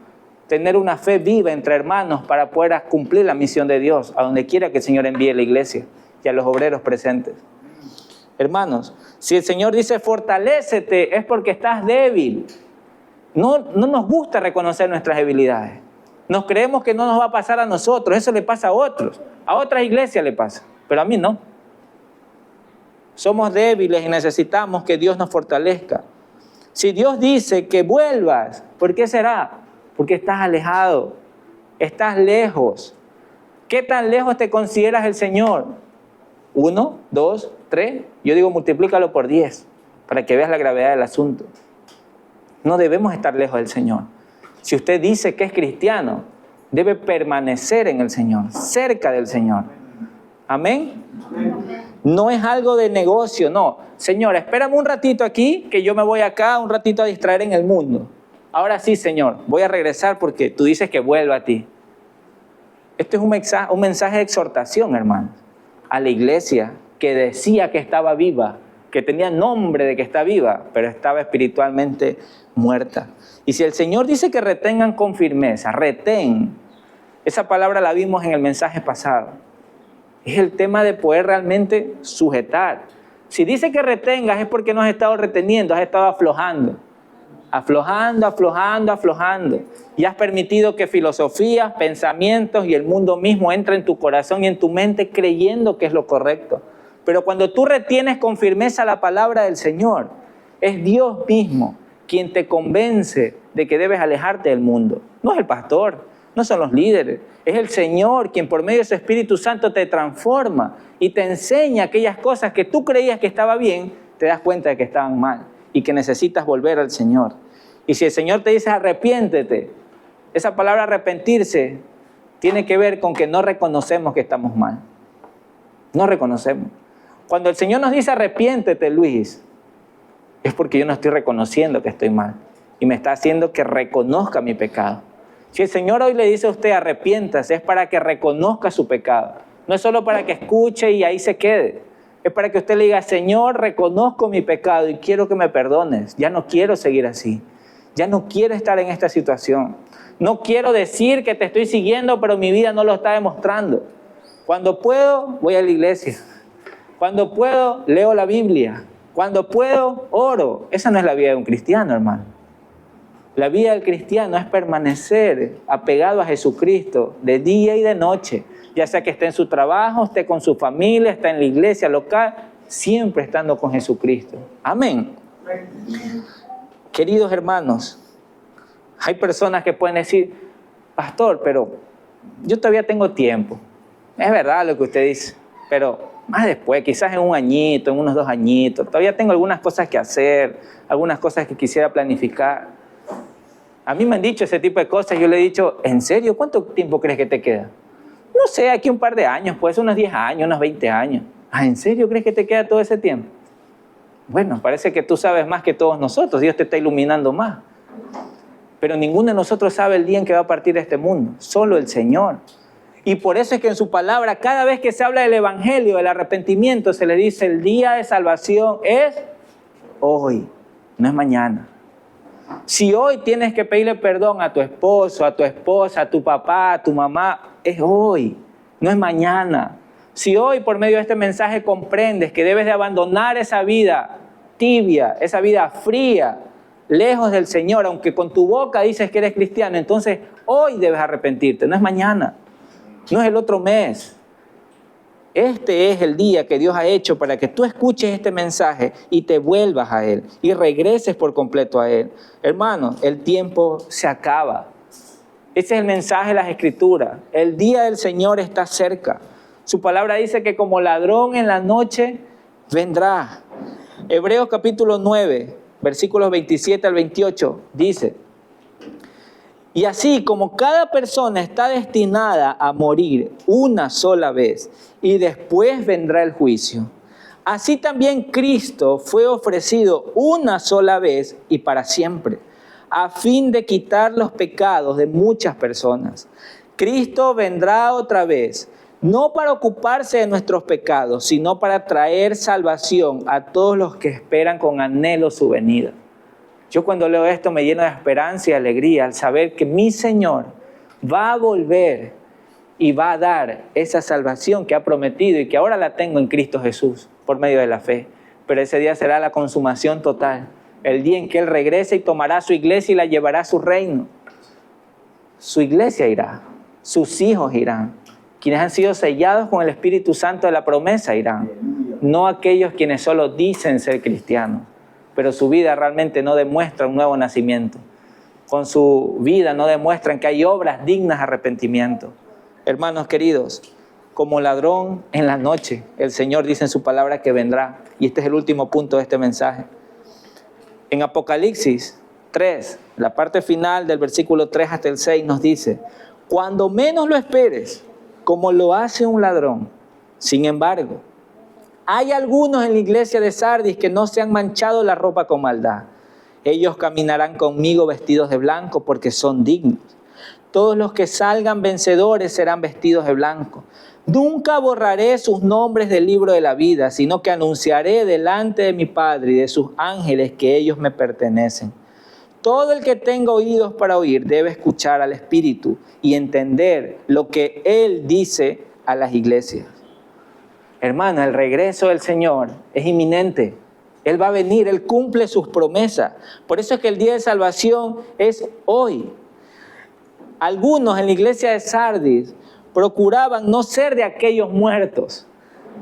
tener una fe viva entre hermanos para poder cumplir la misión de Dios, a donde quiera que el Señor envíe la iglesia y a los obreros presentes. Hermanos, si el Señor dice fortalécete, es porque estás débil. No nos gusta reconocer nuestras debilidades. Nos creemos que no nos va a pasar a nosotros, eso le pasa a otros. A otras iglesias le pasa, pero a mí no. Somos débiles y necesitamos que Dios nos fortalezca. Si Dios dice que vuelvas, ¿por qué será? Porque estás alejado, estás lejos. ¿Qué tan lejos te consideras el Señor? 1, 2, 3. Yo digo multiplícalo por 10 para que veas la gravedad del asunto. No debemos estar lejos del Señor. Si usted dice que es cristiano, debe permanecer en el Señor, cerca del Señor. Amén. No es algo de negocio, no. Señor, espérame un ratito aquí, que yo me voy acá un ratito a distraer en el mundo. Ahora sí, Señor, voy a regresar porque tú dices que vuelva a ti. Este es un mensaje de exhortación, hermanos, a la iglesia que decía que estaba viva, que tenía nombre de que está viva, pero estaba espiritualmente muerta. Y si el Señor dice que retengan con firmeza, retén, esa palabra la vimos en el mensaje pasado. Es el tema de poder realmente sujetar. Si dice que retengas es porque no has estado reteniendo, has estado aflojando. Aflojando. Y has permitido que filosofías, pensamientos y el mundo mismo entren en tu corazón y en tu mente creyendo que es lo correcto. Pero cuando tú retienes con firmeza la palabra del Señor, es Dios mismo quien te convence de que debes alejarte del mundo. No es el pastor, no son los líderes. Es el Señor quien por medio de su Espíritu Santo te transforma y te enseña aquellas cosas que tú creías que estaba bien, te das cuenta de que estaban mal y que necesitas volver al Señor. Y si el Señor te dice arrepiéntete, esa palabra arrepentirse tiene que ver con que no reconocemos que estamos mal. No reconocemos. Cuando el Señor nos dice arrepiéntete, Luis, es porque yo no estoy reconociendo que estoy mal y me está haciendo que reconozca mi pecado. Si el Señor hoy le dice a usted arrepiéntase, es para que reconozca su pecado. No es solo para que escuche y ahí se quede. Es para que usted le diga, Señor, reconozco mi pecado y quiero que me perdones. Ya no quiero seguir así. Ya no quiero estar en esta situación. No quiero decir que te estoy siguiendo, pero mi vida no lo está demostrando. Cuando puedo, voy a la iglesia. Cuando puedo, leo la Biblia. Cuando puedo, oro. Esa no es la vida de un cristiano, hermano. La vida del cristiano es permanecer apegado a Jesucristo de día y de noche. Ya sea que esté en su trabajo, esté con su familia, esté en la iglesia local, siempre estando con Jesucristo. Amén. Queridos hermanos, hay personas que pueden decir, pastor, pero yo todavía tengo tiempo. Es verdad lo que usted dice, pero más después, quizás en un añito, en unos 2 añitos, todavía tengo algunas cosas que hacer, algunas cosas que quisiera planificar. A mí me han dicho ese tipo de cosas, yo le he dicho, ¿en serio? ¿Cuánto tiempo crees que te queda? No sé, aquí un par de años, pues unos 10 años, unos 20 años. Ah, ¿en serio crees que te queda todo ese tiempo? Bueno, parece que tú sabes más que todos nosotros, Dios te está iluminando más. Pero ninguno de nosotros sabe el día en que va a partir de este mundo, solo el Señor. Y por eso es que en su palabra, cada vez que se habla del evangelio, del arrepentimiento, se le dice el día de salvación es hoy, no es mañana. Si hoy tienes que pedirle perdón a tu esposo, a tu esposa, a tu papá, a tu mamá, es hoy, no es mañana. Si hoy por medio de este mensaje comprendes que debes de abandonar esa vida tibia, esa vida fría, lejos del Señor, aunque con tu boca dices que eres cristiano, entonces hoy debes arrepentirte, no es mañana. No es el otro mes. Este es el día que Dios ha hecho para que tú escuches este mensaje y te vuelvas a Él y regreses por completo a Él. Hermanos, el tiempo se acaba. Ese es el mensaje de las Escrituras. El día del Señor está cerca. Su palabra dice que como ladrón en la noche vendrá. Hebreos capítulo 9, versículos 27 al 28, dice: y así como cada persona está destinada a morir una sola vez y después vendrá el juicio, así también Cristo fue ofrecido una sola vez y para siempre, a fin de quitar los pecados de muchas personas. Cristo vendrá otra vez, no para ocuparse de nuestros pecados, sino para traer salvación a todos los que esperan con anhelo su venida. Yo cuando leo esto me lleno de esperanza y alegría al saber que mi Señor va a volver y va a dar esa salvación que ha prometido y que ahora la tengo en Cristo Jesús por medio de la fe. Pero ese día será la consumación total, el día en que Él regrese y tomará su iglesia y la llevará a su reino. Su iglesia irá, sus hijos irán, quienes han sido sellados con el Espíritu Santo de la promesa irán. no aquellos quienes solo dicen ser cristianos, pero su vida realmente no demuestra un nuevo nacimiento. Con su vida no demuestran que hay obras dignas de arrepentimiento. Hermanos queridos, como ladrón en la noche, el Señor dice en su palabra que vendrá. Y este es el último punto de este mensaje. En Apocalipsis 3, la parte final del versículo 3 hasta el 6 nos dice: cuando menos lo esperes, como lo hace un ladrón. Sin embargo, hay algunos en la iglesia de Sardis que no se han manchado la ropa con maldad. Ellos caminarán conmigo vestidos de blanco porque son dignos. Todos los que salgan vencedores serán vestidos de blanco. Nunca borraré sus nombres del libro de la vida, sino que anunciaré delante de mi Padre y de sus ángeles que ellos me pertenecen. Todo el que tenga oídos para oír debe escuchar al Espíritu y entender lo que Él dice a las iglesias. Hermano, el regreso del Señor es inminente. Él va a venir, Él cumple sus promesas. Por eso es que el día de salvación es hoy. Algunos en la iglesia de Sardis procuraban no ser de aquellos muertos.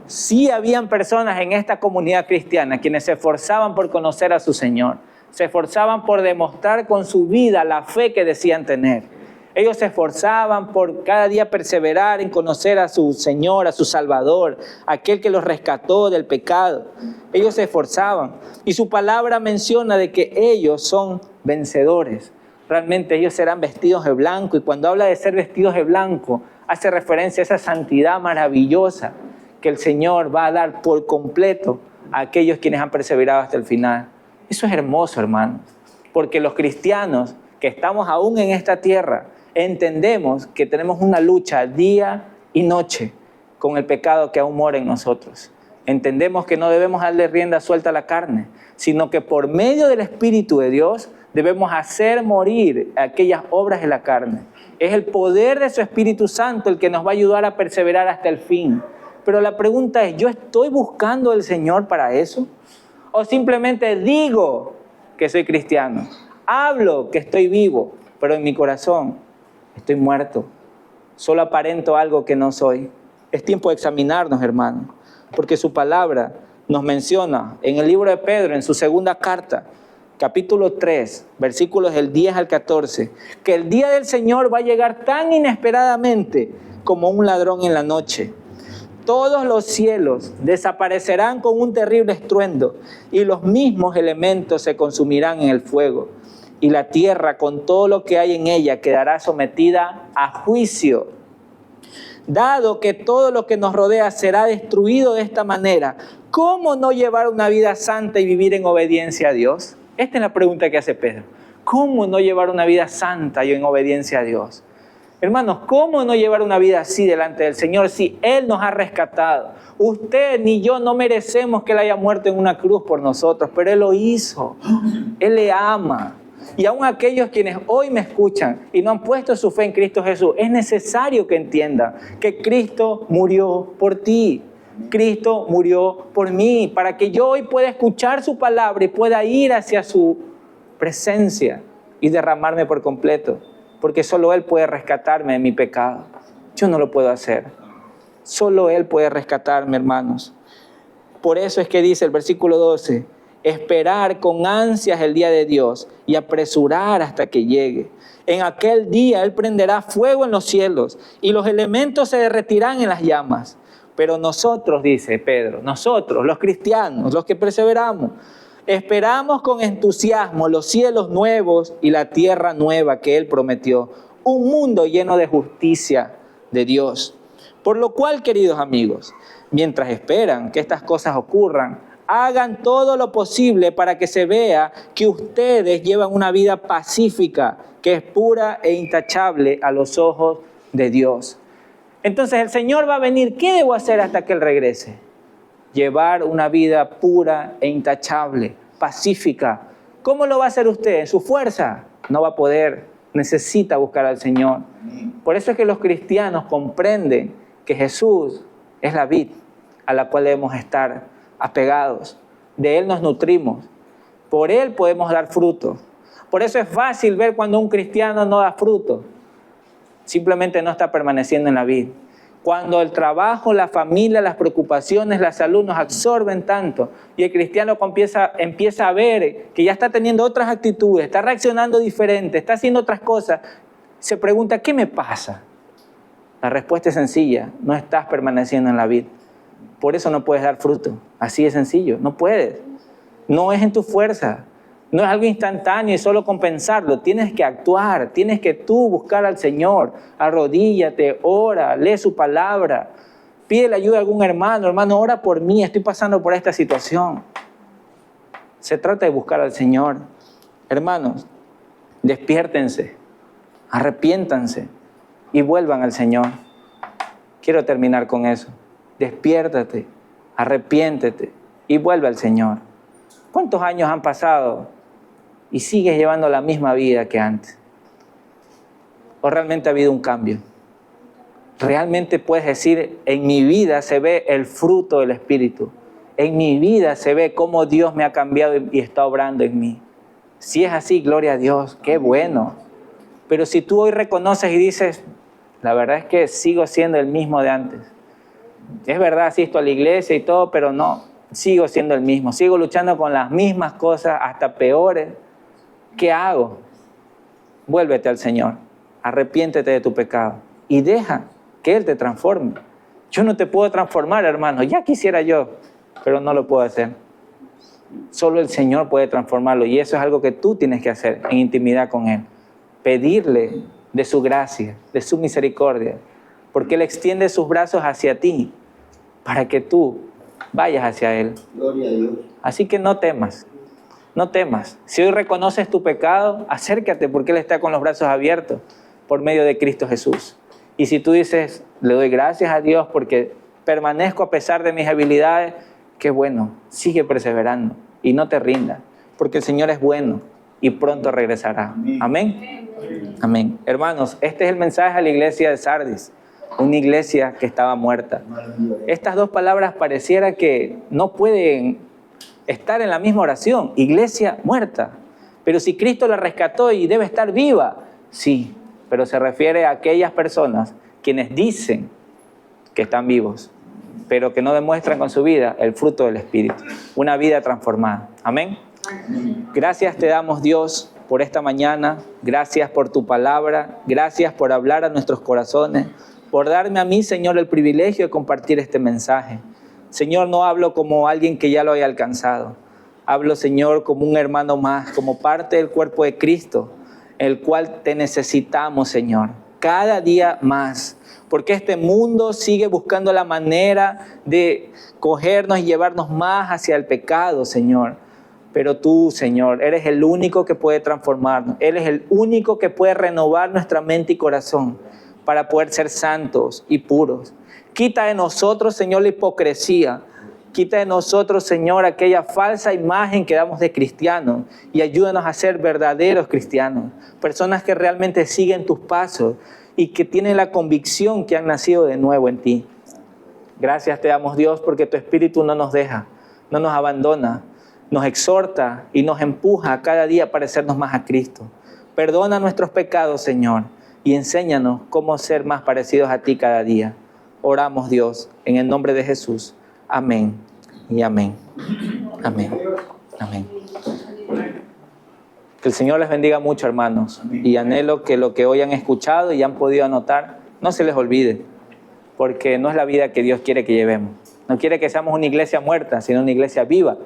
Sí habían personas en esta comunidad cristiana quienes se esforzaban por conocer a su Señor. Se esforzaban por demostrar con su vida la fe que decían tener. Ellos se esforzaban por cada día perseverar en conocer a su Señor, a su Salvador, aquel que los rescató del pecado. Ellos se esforzaban. Y su palabra menciona de que ellos son vencedores. Realmente ellos serán vestidos de blanco. Y cuando habla de ser vestidos de blanco, hace referencia a esa santidad maravillosa que el Señor va a dar por completo a aquellos quienes han perseverado hasta el final. Eso es hermoso, hermanos, porque los cristianos que estamos aún en esta tierra entendemos que tenemos una lucha día y noche con el pecado que aún mora en nosotros. Entendemos que no debemos darle rienda suelta a la carne, sino que por medio del Espíritu de Dios debemos hacer morir aquellas obras de la carne. Es el poder de su Espíritu Santo el que nos va a ayudar a perseverar hasta el fin. Pero la pregunta es, ¿yo estoy buscando al Señor para eso? ¿O simplemente digo que soy cristiano? Hablo que estoy vivo, pero en mi corazón estoy muerto. Solo aparento algo que no soy. Es tiempo de examinarnos, hermanos, porque su palabra nos menciona en el libro de Pedro, en su segunda carta, capítulo 3, versículos del 10 al 14, que el día del Señor va a llegar tan inesperadamente como un ladrón en la noche. Todos los cielos desaparecerán con un terrible estruendo y los mismos elementos se consumirán en el fuego. Y la tierra con todo lo que hay en ella quedará sometida a juicio. Dado que todo lo que nos rodea será destruido de esta manera, ¿cómo no llevar una vida santa y vivir en obediencia a Dios? Esta es la pregunta que hace Pedro. ¿Cómo no llevar una vida santa y en obediencia a Dios? Hermanos, ¿cómo no llevar una vida así delante del Señor si Él nos ha rescatado? Usted ni yo no merecemos que Él haya muerto en una cruz por nosotros, pero Él lo hizo. Él le ama. Y aún aquellos quienes hoy me escuchan y no han puesto su fe en Cristo Jesús, es necesario que entiendan que Cristo murió por ti. Cristo murió por mí, para que yo hoy pueda escuchar su palabra y pueda ir hacia su presencia y derramarme por completo. Porque solo Él puede rescatarme de mi pecado. Yo no lo puedo hacer. Solo Él puede rescatarme, hermanos. Por eso es que dice el versículo 12, esperar con ansias el día de Dios y apresurar hasta que llegue. En aquel día Él prenderá fuego en los cielos y los elementos se derretirán en las llamas. Pero nosotros, dice Pedro, nosotros, los cristianos, los que perseveramos, esperamos con entusiasmo los cielos nuevos y la tierra nueva que Él prometió, un mundo lleno de justicia de Dios. Por lo cual, queridos amigos, mientras esperan que estas cosas ocurran, hagan todo lo posible para que se vea que ustedes llevan una vida pacífica, que es pura e intachable a los ojos de Dios. Entonces el Señor va a venir. ¿Qué debo hacer hasta que Él regrese? Llevar una vida pura e intachable, pacífica. ¿Cómo lo va a hacer usted? ¿En su fuerza? No va a poder. Necesita buscar al Señor. Por eso es que los cristianos comprenden que Jesús es la vid a la cual debemos estar apegados. De Él nos nutrimos. Por Él podemos dar fruto. Por eso es fácil ver cuando un cristiano no da fruto. Simplemente no está permaneciendo en la vid. Cuando el trabajo, la familia, las preocupaciones, la salud nos absorben tanto y el cristiano empieza a ver que ya está teniendo otras actitudes, está reaccionando diferente, está haciendo otras cosas, se pregunta, ¿qué me pasa? La respuesta es sencilla, no estás permaneciendo en la vid. Por eso no puedes dar fruto. Así de sencillo, no puedes. No es en tu fuerza, no es algo instantáneo y solo compensarlo. Tienes que actuar, tienes que tú buscar al Señor. Arrodíllate, ora, lee su palabra. Pide la ayuda a algún hermano. Hermano, ora por mí, estoy pasando por esta situación. Se trata de buscar al Señor. Hermanos, despiértense, arrepiéntanse y vuelvan al Señor. Quiero terminar con eso. Despiértate, arrepiéntete y vuelve al Señor. ¿Cuántos años han pasado y sigues llevando la misma vida que antes? ¿O realmente ha habido un cambio? ¿Realmente puedes decir, en mi vida se ve el fruto del Espíritu? En mi vida se ve cómo Dios me ha cambiado y está obrando en mí. Si es así, gloria a Dios, qué bueno. Pero si tú hoy reconoces y dices, la verdad es que sigo siendo el mismo de antes. Es verdad, asisto a la iglesia y todo, pero no, sigo siendo el mismo. Sigo luchando con las mismas cosas, hasta peores. ¿Qué hago? Vuélvete al Señor. Arrepiéntete de tu pecado y deja que Él te transforme. Yo no te puedo transformar, hermano. Ya quisiera yo, pero no lo puedo hacer. Solo el Señor puede transformarlo y eso es algo que tú tienes que hacer en intimidad con Él. Pedirle de su gracia, de su misericordia, porque Él extiende sus brazos hacia ti para que tú vayas hacia Él. Gloria a Dios. Así que no temas, no temas. Si hoy reconoces tu pecado, acércate porque Él está con los brazos abiertos por medio de Cristo Jesús. Y si tú dices, le doy gracias a Dios porque permanezco a pesar de mis habilidades, qué bueno, sigue perseverando y no te rindas, porque el Señor es bueno y pronto regresará. Amén. Amén. Hermanos, este es el mensaje a la iglesia de Sardis, una iglesia que estaba muerta. Estas dos palabras pareciera que no pueden estar en la misma oración. Iglesia muerta. Pero si Cristo la rescató y debe estar viva, sí, pero se refiere a aquellas personas quienes dicen que están vivos, pero que no demuestran con su vida el fruto del Espíritu, una vida transformada. Amén. Gracias te damos, Dios, por esta mañana. Gracias por tu palabra. Gracias por hablar a nuestros corazones, por darme a mí, Señor, el privilegio de compartir este mensaje. Señor, no hablo como alguien que ya lo haya alcanzado. Hablo, Señor, como un hermano más, como parte del cuerpo de Cristo, el cual te necesitamos, Señor, cada día más. Porque este mundo sigue buscando la manera de cogernos y llevarnos más hacia el pecado, Señor. Pero tú, Señor, eres el único que puede transformarnos. Eres el único que puede renovar nuestra mente y corazón para poder ser santos y puros. Quita de nosotros, Señor, la hipocresía. Quita de nosotros, Señor, aquella falsa imagen que damos de cristianos y ayúdanos a ser verdaderos cristianos. Personas que realmente siguen tus pasos y que tienen la convicción que han nacido de nuevo en ti. Gracias te damos, Dios, porque tu Espíritu no nos deja, no nos abandona, nos exhorta y nos empuja cada día a parecernos más a Cristo. Perdona nuestros pecados, Señor, y enséñanos cómo ser más parecidos a ti cada día. Oramos, Dios, en el nombre de Jesús. Amén y amén. Amén. Amén. Que el Señor les bendiga mucho, hermanos. Y anhelo que lo que hoy han escuchado y han podido anotar no se les olvide, porque no es la vida que Dios quiere que llevemos. No quiere que seamos una iglesia muerta, sino una iglesia viva.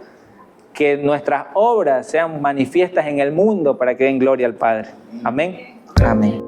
Que nuestras obras sean manifiestas en el mundo para que den gloria al Padre. Amén. Amén.